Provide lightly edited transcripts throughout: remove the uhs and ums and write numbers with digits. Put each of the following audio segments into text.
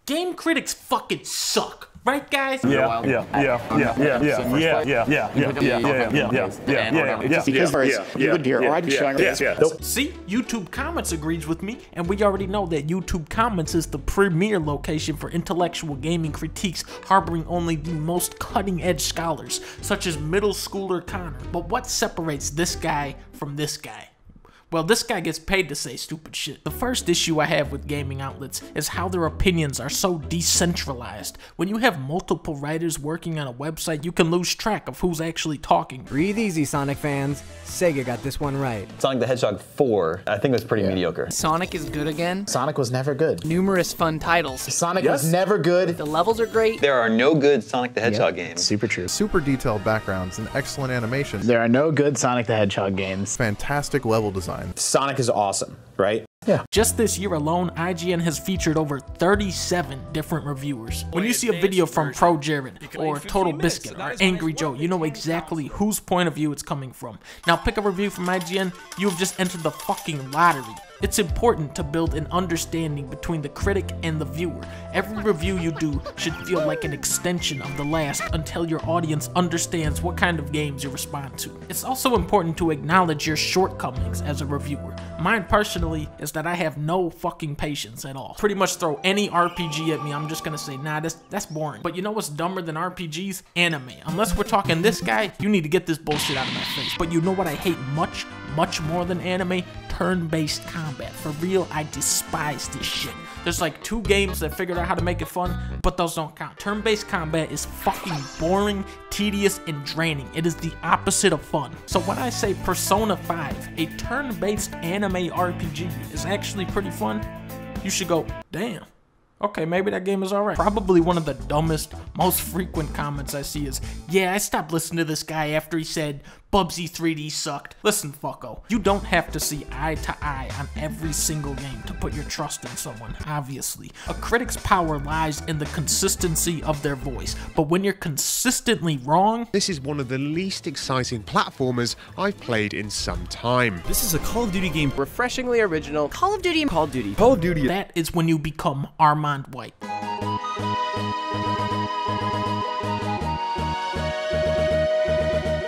Game critics fucking suck. Right, guys? Yeah. See, YouTube Comments agrees with me, and we already know that YouTube Comments is the premier location for intellectual gaming critiques harboring only the most cutting-edge scholars, such as middle schooler Connor. But what separates this guy from this guy? Well, this guy gets paid to say stupid shit. The first issue I have with gaming outlets is how their opinions are so decentralized. When you have multiple writers working on a website, you can lose track of who's actually talking. Breathe easy, Sonic fans. Sega got this one right. Sonic the Hedgehog 4, I think was pretty mediocre. Sonic is good again. Sonic was never good. Numerous fun titles. Sonic was never good. The levels are great. There are no good Sonic the Hedgehog games. Super true. Super detailed backgrounds and excellent animation. There are no good Sonic the Hedgehog games. Fantastic level design. Sonic is awesome, right? Yeah. Just this year alone, IGN has featured over 37 different reviewers. When you see a video from Pro Jared, or Total Biscuit, or Angry Joe, you know exactly whose point of view it's coming from. Now pick a review from IGN, you have just entered the fucking lottery. It's important to build an understanding between the critic and the viewer. Every review you do should feel like an extension of the last until your audience understands what kind of games you respond to. It's also important to acknowledge your shortcomings as a reviewer. Mine personally is that I have no fucking patience at all. Pretty much throw any RPG at me, I'm just gonna say, nah, that's boring. But you know what's dumber than RPGs? Anime. Unless we're talking this guy, you need to get this bullshit out of my face. But you know what I hate much more than anime? Turn-based combat. For real, I despise this shit. There's like 2 games that figured out how to make it fun, but those don't count. Turn-based combat is fucking boring, tedious, and draining. It is the opposite of fun. So when I say Persona 5, a turn-based anime RPG is actually pretty fun, you should go, damn. Okay, maybe that game is alright. Probably one of the dumbest, most frequent comments I see is, yeah, I stopped listening to this guy after he said Bubsy 3D sucked. Listen, fucko, you don't have to see eye to eye on every single game to put your trust in someone, obviously. A critic's power lies in the consistency of their voice, but when you're consistently wrong... This is one of the least exciting platformers I've played in some time. This is a Call of Duty game. Refreshingly original. Call of Duty. Call of Duty. Call of Duty. That is when you become Armand White.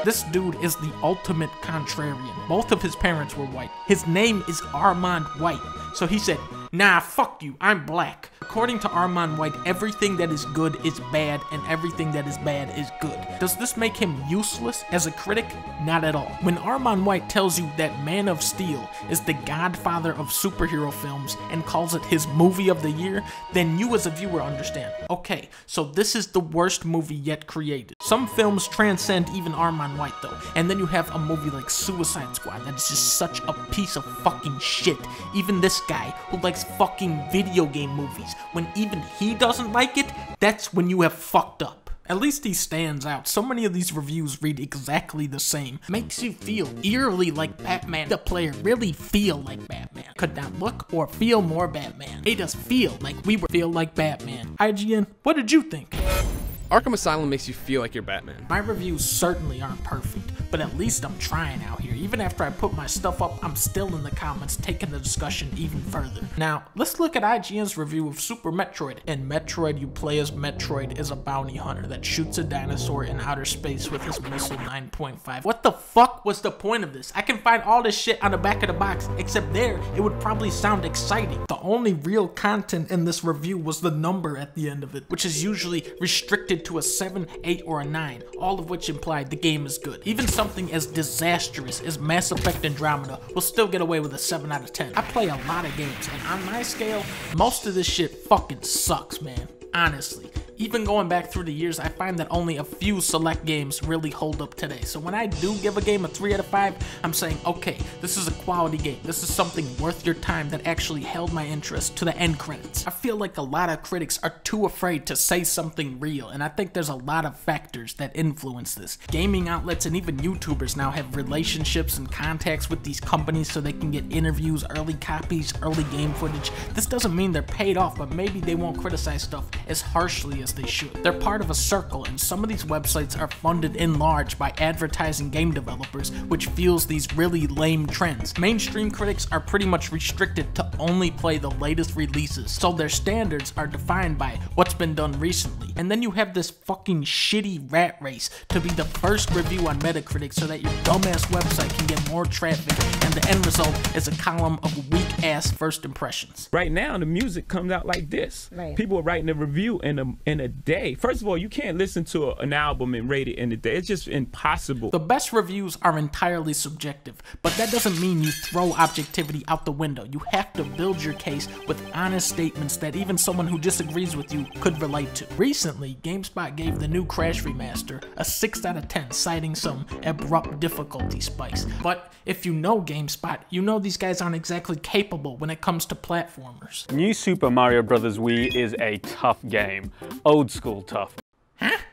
This dude is the ultimate contrarian. Both of his parents were white. His name is Armand White. So he said, nah, fuck you, I'm black. According to Armand White, everything that is good is bad and everything that is bad is good. Does this make him useless as a critic? Not at all. When Armand White tells you that Man of Steel is the godfather of superhero films and calls it his movie of the year, then you as a viewer understand. Okay, so this is the worst movie yet created. Some films transcend even Armand White though, and then you have a movie like Suicide Squad that is just such a piece of fucking shit. Even this guy who likes fucking video game movies, when even he doesn't like it, that's when you have fucked up. At least he stands out. So many of these reviews read exactly the same. Makes you feel eerily like Batman. The player really feel like Batman. Could not look or feel more Batman. Made us feel like we were feel like Batman. IGN, what did you think? Arkham Asylum makes you feel like you're Batman. My reviews certainly aren't perfect, but at least I'm trying out here. Even after I put my stuff up, I'm still in the comments taking the discussion even further. Now, let's look at IGN's review of Super Metroid. In Metroid, you play as Metroid as a bounty hunter that shoots a dinosaur in outer space with his missile 9.5. What the fuck was the point of this? I can find all this shit on the back of the box, except there, it would probably sound exciting. The only real content in this review was the number at the end of it, which is usually restricted to a 7, 8, or a 9, all of which implied the game is good. Even something as disastrous as Mass Effect Andromeda will still get away with a 7 out of 10. I play a lot of games, and on my scale, most of this shit fucking sucks, man. Honestly. Even going back through the years, I find that only a few select games really hold up today. So when I do give a game a 3 out of 5, I'm saying, okay, this is a quality game. This is something worth your time that actually held my interest to the end credits. I feel like a lot of critics are too afraid to say something real, and I think there's a lot of factors that influence this. Gaming outlets and even YouTubers now have relationships and contacts with these companies so they can get interviews, early copies, early game footage. This doesn't mean they're paid off, but maybe they won't criticize stuff as harshly as they should. They're part of a circle, and some of these websites are funded in large by advertising game developers, which fuels these really lame trends. Mainstream critics are pretty much restricted to only play the latest releases, so their standards are defined by what's been done recently. And then you have this fucking shitty rat race to be the first review on Metacritic so that your dumbass website can get more traffic, and the end result is a column of weak ass first impressions. Right now the music comes out like this. People are writing a review in a day. First of all, you can't listen to an album and rate it in a day. It's just impossible. The best reviews are entirely subjective, but that doesn't mean you throw objectivity out the window. You have to build your case with honest statements that even someone who disagrees with you could relate to. Recently, GameSpot gave the new Crash Remaster a 6 out of 10, citing some abrupt difficulty spikes. But if you know GameSpot, you know these guys aren't exactly capable when it comes to platformers. New Super Mario Bros. Wii is a tough game. Old school tough.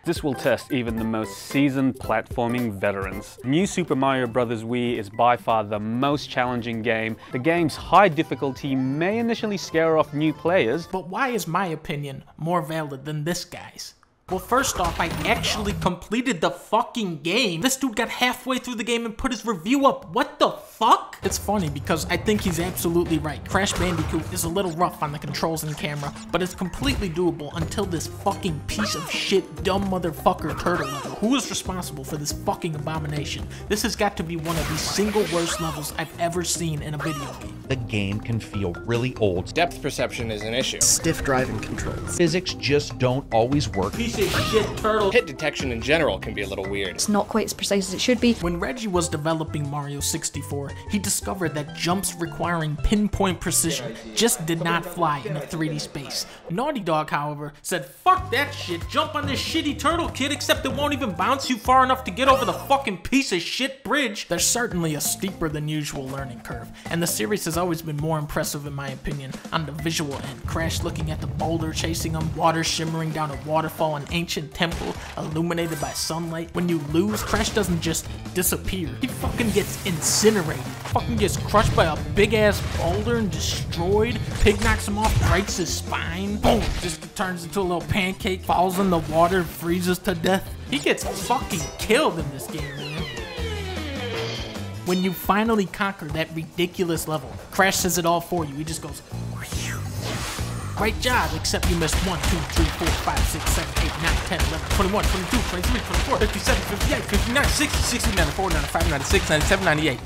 This will test even the most seasoned platforming veterans. New Super Mario Bros. Wii is by far the most challenging game. The game's high difficulty may initially scare off new players. But why is my opinion more valid than this guy's? Well, first off, I actually completed the fucking game. This dude got halfway through the game and put his review up. What the fuck? It's funny because I think he's absolutely right. Crash Bandicoot is a little rough on the controls and camera, but it's completely doable until this fucking piece of shit dumb motherfucker turtle level. Who is responsible for this fucking abomination? This has got to be one of the single worst levels I've ever seen in a video game. The game can feel really old. Depth perception is an issue. Stiff driving controls. Physics just don't always work. Piece of shit turtle. Hit detection in general can be a little weird. It's not quite as precise as it should be. When Reggie was developing Mario 64, he discovered that jumps requiring pinpoint precision just did not fly in a 3D space. Naughty Dog, however, said, fuck that shit, jump on this shitty turtle, kid, except it won't even bounce you far enough to get over the fucking piece of shit bridge. There's certainly a steeper than usual learning curve, and the series has always been more impressive in my opinion on the visual end. Crash looking at the boulder chasing him, water shimmering down a waterfall, an ancient temple illuminated by sunlight. When you lose, Crash doesn't just disappear. He fucking gets incinerated. Fucking gets crushed by a big ass boulder and destroyed. Pig knocks him off, breaks his spine. Boom! Just turns into a little pancake, falls in the water, freezes to death. He gets fucking killed in this game, man. When you finally conquer that ridiculous level, Crash says it all for you. He just goes, great job, except you missed 1, 2, 3, 4, 5, 6, 7, 8, 9, 10, 11, 21, 22, 23, 24, 57, 58, 59, 60, 60, 94, 95, 96, 97, 98.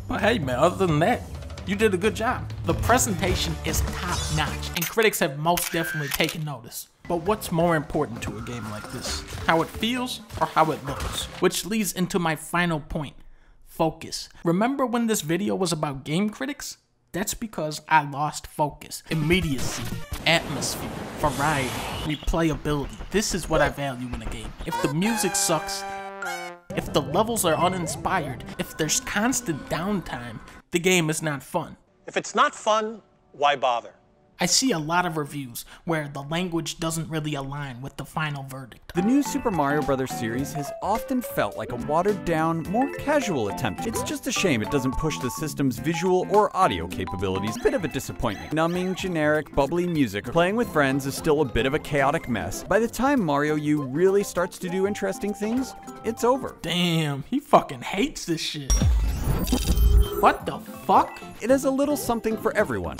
But hey man, other than that, you did a good job. The presentation is top notch, and critics have most definitely taken notice. But what's more important to a game like this? How it feels or how it looks? Which leads into my final point, focus. Remember when this video was about game critics? That's because I lost focus, immediacy, atmosphere, variety, replayability. This is what I value in a game. If the music sucks, if the levels are uninspired, if there's constant downtime, the game is not fun. If it's not fun, why bother? I see a lot of reviews where the language doesn't really align with the final verdict. The new Super Mario Bros. Series has often felt like a watered-down, more casual attempt. It's just a shame it doesn't push the system's visual or audio capabilities. Bit of a disappointment. Numbing, generic, bubbly music. Playing with friends is still a bit of a chaotic mess. By the time Mario U really starts to do interesting things, it's over. Damn, he fucking hates this shit. What the fuck? It has a little something for everyone.